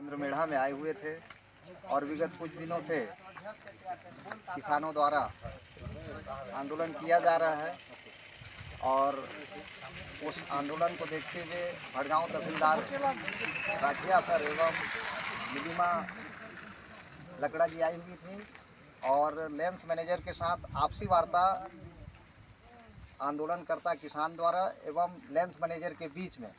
चंद्रमेढ़ा में आए हुए थे और विगत कुछ दिनों से किसानों द्वारा आंदोलन किया जा रहा है और उस आंदोलन को देखते हुए भड़गांव तहसीलदार राठिया सर एवं नीलिमा लकड़ा जी आई हुई थी और लेंस मैनेजर के साथ आपसी वार्ता आंदोलनकर्ता किसान द्वारा एवं लेंस मैनेजर के बीच में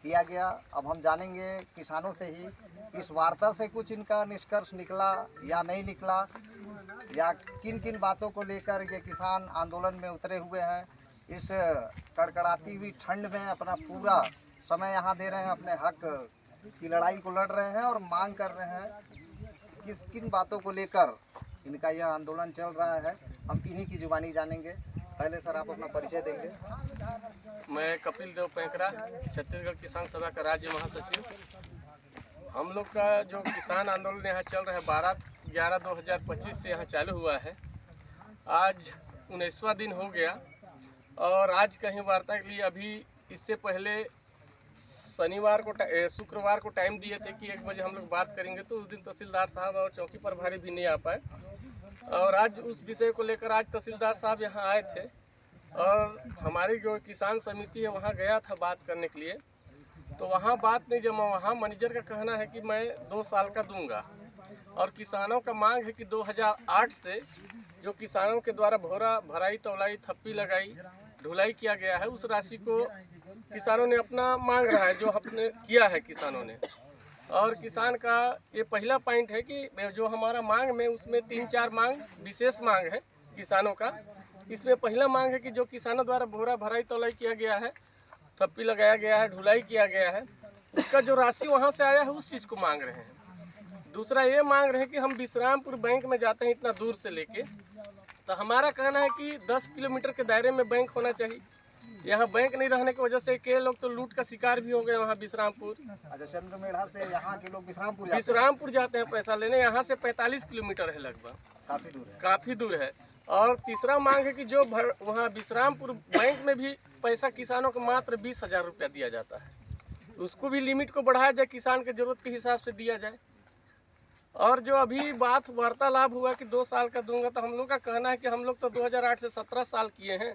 किया गया। अब हम जानेंगे किसानों से ही इस वार्ता से कुछ इनका निष्कर्ष निकला या नहीं निकला, या किन किन बातों को लेकर ये किसान आंदोलन में उतरे हुए हैं। इस कड़कड़ाती हुई ठंड में अपना पूरा समय यहाँ दे रहे हैं, अपने हक की लड़ाई को लड़ रहे हैं और मांग कर रहे हैं। किन बातों को लेकर इनका यह आंदोलन चल रहा है, हम इन्हीं की जुबानी जानेंगे। पहले सर आप अपना परिचय देंगे। मैं कपिल देव पैंकरा, छत्तीसगढ़ किसान सभा का राज्य महासचिव। हम लोग का जो किसान आंदोलन यहाँ चल रहा है 12/11/2025 से यहाँ चालू हुआ है। आज 19वां दिन हो गया और आज कहीं वार्ता के लिए अभी इससे पहले शुक्रवार को टाइम दिए थे कि 1 बजे हम लोग बात करेंगे, तो उस दिन तहसीलदार साहब और चौकी प्रभारी भी नहीं आ पाए और आज उस विषय को लेकर आज तहसीलदार साहब यहाँ आए थे और हमारी जो किसान समिति है वहाँ गया था बात करने के लिए। तो वहाँ बात नहीं जमा। वहाँ मैनेजर का कहना है कि मैं 2 साल का दूंगा और किसानों का मांग है कि 2008 से जो किसानों के द्वारा भराई तौलाई थप्पी लगाई ढुलाई किया गया है, उस राशि को किसानों ने अपना मांग रहा है, जो अपने किया है किसानों ने। और किसान का ये पहला पॉइंट है कि जो हमारा मांग में उसमें 3-4 मांग विशेष मांग है किसानों का। इसमें पहला मांग है कि जो किसानों द्वारा भराई तौलाई किया गया है, थप्पी लगाया गया है, ढुलाई किया गया है, उसका जो राशि वहाँ से आया है उस चीज़ को मांग रहे हैं। दूसरा ये मांग रहे हैं कि हम विश्रामपुर बैंक में जाते हैं इतना दूर से लेके, तो हमारा कहना है कि 10 किलोमीटर के दायरे में बैंक होना चाहिए। यहाँ बैंक नहीं रहने की वजह से के लोग तो लूट का शिकार भी हो गए वहाँ विश्रामपुर। अच्छा, चंद्रमेढ़ा से यहाँ के लोग विश्रामपुर जाते हैं पैसा लेने। यहाँ से 45 किलोमीटर है लगभग, काफ़ी दूर है। और तीसरा मांग है कि जो वहाँ विश्रामपुर बैंक में भी पैसा किसानों को मात्र 20,000 रुपया दिया जाता है, उसको भी लिमिट को बढ़ाया जाए, किसान के जरूरत के हिसाब से दिया जाए। और जो अभी बात वार्तालाप हुआ कि 2 साल का दूंगा, तो हम लोग का कहना है कि हम लोग तो 2008 से 17 साल किए हैं,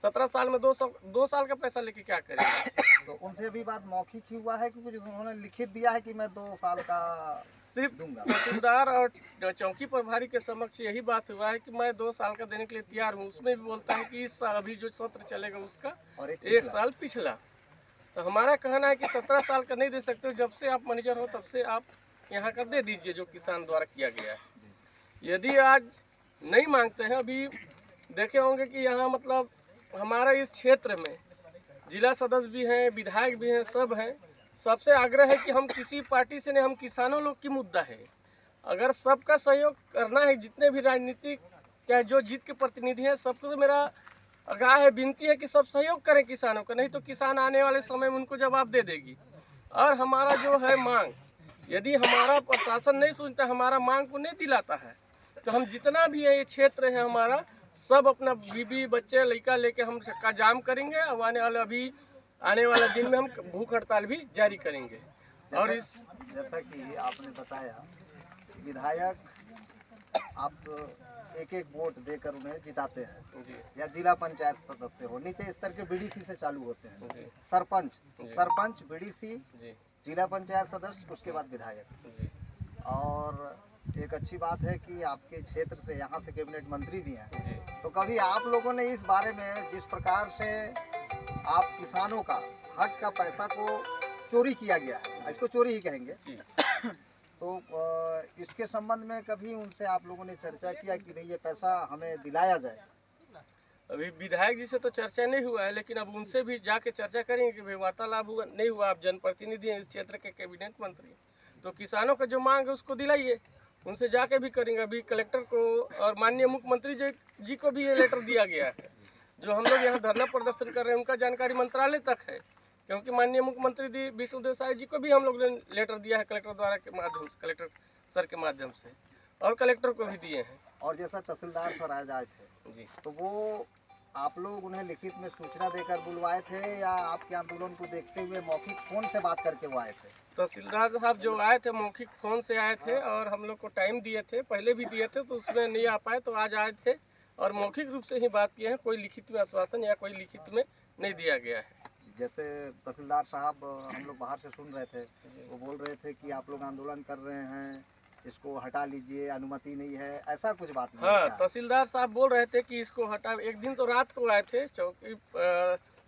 17 साल में 2 साल का पैसा लेके क्या करेंगे। तो उनसे भी बात मौखिक ही हुआ है कि कुछ उन्होंने लिखित दिया है कि मैं 2 साल का सिर्फ तहसीलदार और चौकी प्रभारी के समक्ष यही बात हुआ है कि मैं 2 साल का देने के लिए तैयार हूँ। उसमें भी बोलता है कि इस साल अभी जो सत्र चलेगा उसका और 1 साल पिछला। तो हमारा कहना है कि 17 साल का नहीं दे सकते, जब से आप मैनेजर हो तब से आप यहाँ का दे दीजिए जो किसान द्वारा किया गया है। यदि आज नहीं मांगते हैं, अभी देखे होंगे कि यहाँ मतलब हमारा इस क्षेत्र में जिला सदस्य भी हैं, विधायक भी हैं, सब हैं। सबसे आग्रह है कि हम किसी पार्टी से नहीं, हम किसानों लोग की मुद्दा है। अगर सबका सहयोग करना है, जितने भी राजनीतिक क्या जो जीत के प्रतिनिधि हैं, सबको तो मेरा आगाह है, विनती है कि सब सहयोग करें किसानों का, नहीं तो किसान आने वाले समय में उनको जवाब दे देगी। और हमारा जो है मांग, यदि हमारा प्रशासन नहीं सुनता, हमारा मांग को नहीं दिलाता है, तो हम जितना भी है ये क्षेत्र है हमारा, सब अपना बीबी बच्चे लड़का लेके हम चक्का जाम करेंगे और आने वाला दिन में हम भूख हड़ताल भी जारी करेंगे। और इस जैसा कि आपने बताया, विधायक आप एक वोट देकर उन्हें जिताते हैं या जिला पंचायत सदस्य हो, नीचे स्तर के बीडीसी से चालू होते हैं, सरपंच बीडीसी, जिला पंचायत सदस्य, उसके बाद विधायक। और एक अच्छी बात है कि आपके क्षेत्र से यहाँ से कैबिनेट मंत्री भी हैं। तो कभी आप लोगों ने इस बारे में, जिस प्रकार से आप किसानों का हक का पैसा को चोरी किया गया है, इसको चोरी ही कहेंगे, तो इसके संबंध में कभी उनसे आप लोगों ने चर्चा किया कि भाई ये पैसा हमें दिलाया जाए? अभी विधायक जी से तो चर्चा नहीं हुआ है, लेकिन अब उनसे भी जाके चर्चा करेंगे कि भाई वार्तालाप हुआ नहीं हुआ। आप जनप्रतिनिधि हैं इस क्षेत्र के, कैबिनेट मंत्री, तो किसानों का जो मांग है उसको दिलाइए। उनसे जाके भी करेंगे। अभी कलेक्टर को और माननीय मुख्यमंत्री जी को भी ये लेटर दिया गया है। जो हम लोग यहाँ धरना प्रदर्शन कर रहे हैं उनका जानकारी मंत्रालय तक है, क्योंकि माननीय मुख्यमंत्री विष्णुदेव साय जी को भी हम लोग ने लेटर दिया है कलेक्टर द्वारा के माध्यम से, कलेक्टर सर के माध्यम से, और कलेक्टर को भी दिए हैं। और जैसा तहसीलदार सर आज आए थे जी, तो वो आप लोग उन्हें लिखित में सूचना देकर बुलवाए थे या आपके आंदोलन को देखते हुए मौखिक फोन से बात करके वो आए थे? तहसीलदार साहब जो आए थे मौखिक फ़ोन से आए थे और हम लोग को टाइम दिए थे, पहले भी दिए थे तो उसमें नहीं आ पाए, तो आज आए थे और मौखिक रूप से ही बात किए हैं। कोई लिखित में आश्वासन या कोई लिखित में नहीं दिया गया है। जैसे तहसीलदार साहब हम लोग बाहर से सुन रहे थे, वो बोल रहे थे कि आप लोग आंदोलन कर रहे हैं, इसको हटा लीजिए, अनुमति नहीं है, ऐसा कुछ बात नहीं हाँ, है क्या? तहसीलदार साहब बोल रहे थे कि इसको हटा। एक दिन तो रात को आए थे, चौकी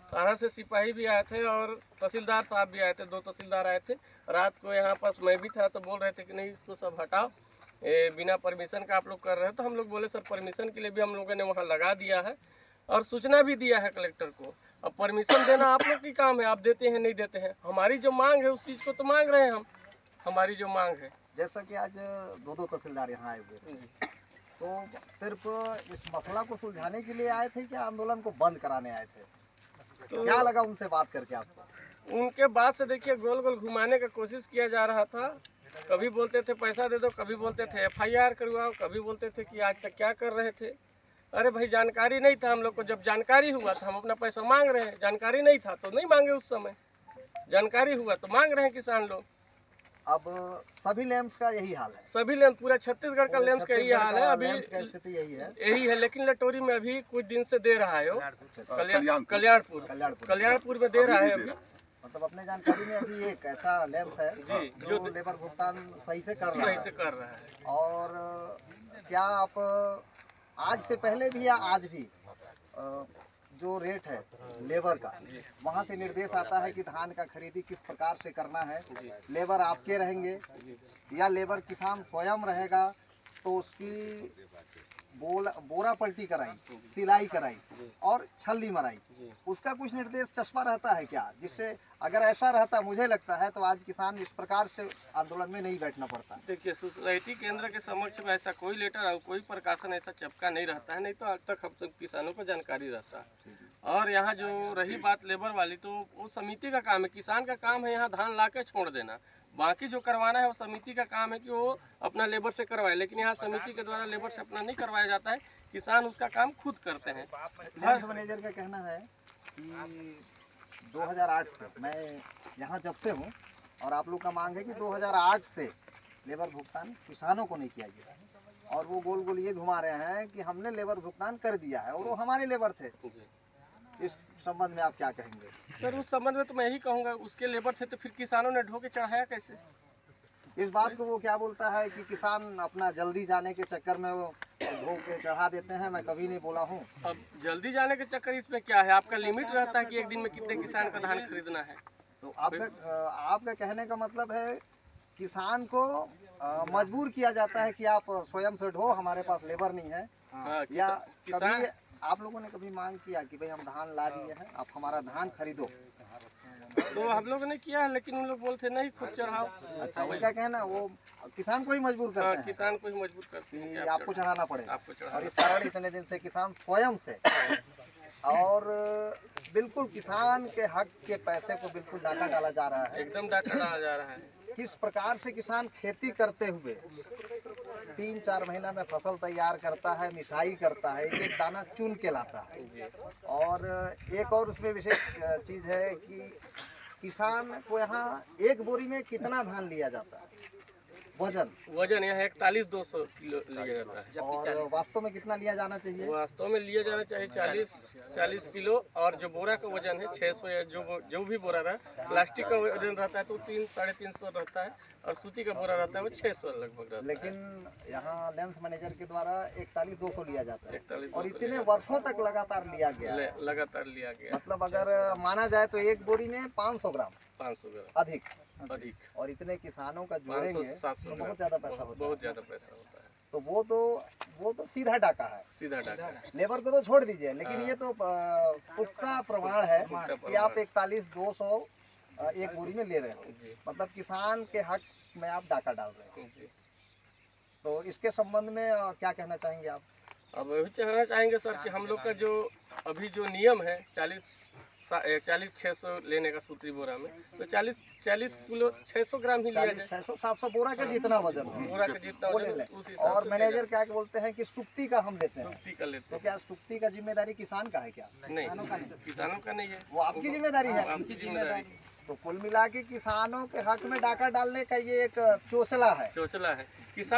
थाना से सिपाही भी आए थे और तहसीलदार साहब भी आए थे, 2 तहसीलदार आए थे। रात को यहाँ पास मैं भी था, तो बोल रहे थे कि नहीं इसको सब हटाओ, बिना परमिशन का आप लोग कर रहे हैं। तो हम लोग बोले सर परमिशन के लिए भी हम लोगों ने वहाँ लगा दिया है और सूचना भी दिया है कलेक्टर को। अब परमिशन देना आप लोग की काम है, आप देते हैं नहीं देते हैं। हमारी जो मांग है उस चीज़ को तो मांग रहे हैं हम, हमारी जो मांग है। जैसा कि आज 2 तहसीलदार यहाँ आए हुए थे, तो सिर्फ इस मसला को सुलझाने के लिए आए थे क्या आंदोलन को बंद कराने आए थे? तो क्या लगा उनसे बात करके आपको? उनके बाद से देखिए गोल गोल घुमाने का कोशिश किया जा रहा था। कभी बोलते थे पैसा दे दो, कभी बोलते थे FIR करवाओ, कभी बोलते थे कि आज तक क्या कर रहे थे। अरे भाई जानकारी नहीं था हम लोग को, जब जानकारी हुआ तो हम अपना पैसा मांग रहे हैं। जानकारी नहीं था तो नहीं मांगे उस समय, जानकारी हुआ तो मांग रहे हैं किसान लोग। अब सभी लैंप्स का यही हाल है, सभी लेंस पूरा छत्तीसगढ़ का लेंस का यही हाल है। अभी लैंप्स का स्थिति यही है, लेकिन लटोरी में अभी कुछ दिन से दे रहा है वो, कल्याणपुर में दे रहा है अभी। मतलब अपने जानकारी में अभी एक ऐसा लैंप्स है जी, जो लेबर भुगतान सही से कर रहा सही है। से कर रहा है। और क्या आप आज से पहले भी या आज भी जो रेट है लेबर का, वहाँ से निर्देश आता है कि धान का खरीदी किस प्रकार से करना है, लेबर आपके रहेंगे या लेबर किसान स्वयं रहेगा, तो उसकी बोरा पलटी कराई, सिलाई कराई और छल्ली मराई, उसका कुछ निर्देश चश्मा रहता है क्या? जिससे अगर ऐसा रहता, मुझे लगता है तो आज किसान इस प्रकार से आंदोलन में नहीं बैठना पड़ता। देखिए सोसाइटी केंद्र के समक्ष में ऐसा कोई लेटर और कोई प्रकाशन ऐसा चपका नहीं रहता है, नहीं तो आज तक हम सब किसानों को जानकारी रहता है। और यहाँ जो रही बात लेबर वाली, तो वो समिति का काम है, किसान का काम है यहाँ धान ला के छोड़ देना। बाकी जो करवाना है वो समिति का काम है कि वो अपना लेबर से करवाए, लेकिन यहाँ समिति के द्वारा लेबर से अपना नहीं करवाया जाता है, किसान उसका काम खुद करते हैं। लैंड मैनेजर का कहना है कि 2008 से मैं यहाँ जब से हूँ और आप लोग का मांग है कि 2008 से लेबर भुगतान किसानों को नहीं किया गया, और वो गोल गोल ये घुमा रहे हैं कि हमने लेबर भुगतान कर दिया है और वो हमारे लेबर थे। इस संबंध में आप क्या कहेंगे? सर उस संबंध में तो मैं यही कहूँगा, उसके लेबर थे तो फिर किसानों ने ढो के चढ़ाया कैसे? इस बात को वो क्या बोलता है कि किसान अपना जल्दी जाने के चक्कर में वो ढो के चढ़ा देते हैं, मैं कभी नहीं बोला हूँ। अब जल्दी जाने के चक्कर इसमें क्या है, आपका लिमिट रहता है कि एक दिन में कितने किसान का धान खरीदना है। तो आपका कहने का मतलब है किसान को मजबूर किया जाता है कि आप स्वयं से ढो, हमारे पास लेबर नहीं है। हाँ, या किसान कभी आप लोगों ने कभी मांग किया कि भाई हम धान ला दिए हैं, आप हमारा धान खरीदो? तो हम लोगों ने किया है, लेकिन उन लोग बोलते नहीं खुद चढ़ाओ। अच्छा, उनका कहना वो किसान को ही मजबूर करते हैं किसान को ही मजबूर करते हैं कि आपको चढ़ाना पड़ेगा, आपको चढ़ाना। और इस कारण इतने दिन से किसान स्वयं से और बिल्कुल किसान के हक के पैसे को बिल्कुल डाका डाला जा रहा है। एकदम डाका डाला जा रहा है। किस प्रकार से किसान खेती करते हुए 3-4 महीना में फसल तैयार करता है, मिसाई करता है, एक एक दाना चुन के लाता है। और एक और उसमें विशेष चीज़ है कि किसान को यहाँ एक बोरी में कितना धान लिया जाता है, वजन यहाँ 41-200 किलो लिया जाता है, और वास्तव में कितना लिया जाना चाहिए? वास्तव में लिया जाना चाहिए 40 किलो। और जो बोरा का वजन है 600, या जो भी बोरा रहा, प्लास्टिक का वजन रहता है तो 300-350 रहता है, और सूती का बोरा रहता है वो 600 लगभग रहता है। लेकिन यहाँ लैंप्स मैनेजर के द्वारा 41-200 लिया जाता है, 41-200 और इतने वर्षों तक लगातार लिया गया है। लगातार लिया गया। मतलब अगर माना जाए तो एक बोरी में 500 ग्राम 500 ग्राम अधिक, और इतने किसानों का जोड़ेंगे 500-700 तो बहुत ज्यादा पैसा होता है। बहुत ज्यादा पैसा होता है। तो वो तो सीधा डाका है, सीधा डाका है। लेबर को तो छोड़ दीजिए, लेकिन ये तो पुख्ता प्रमाण है कि आप 41-200 एक बोरी में ले रहे हो, मतलब किसान के हक में आप डाका डाल रहे हो। तो इसके संबंध में क्या कहना चाहेंगे आप? अब यही कहना चाहेंगे सर कि हम लोग का जो अभी जो नियम है 40 40-600 लेने का सूत्री बोरा में, तो 40 किलो 600 ग्राम ही लिया जाए। 600-700 बोरा का जितना वजन हो, बोरा का जितना वो वजन ले हो, लें। उस हिसाब और से मैनेजर क्या बोलते हैं कि सुक्ति का हम लेते हैं, सूती का लेते तो क्या सुक्ति का जिम्मेदारी किसान का है क्या? हैं। नहीं, किसानों का नहीं है, वो आपकी जिम्मेदारी है। आपकी जिम्मेदारी तो कुल मिला के किसानों के हक में डाका डालने का ये एक चोचला है। चोचला है। किसान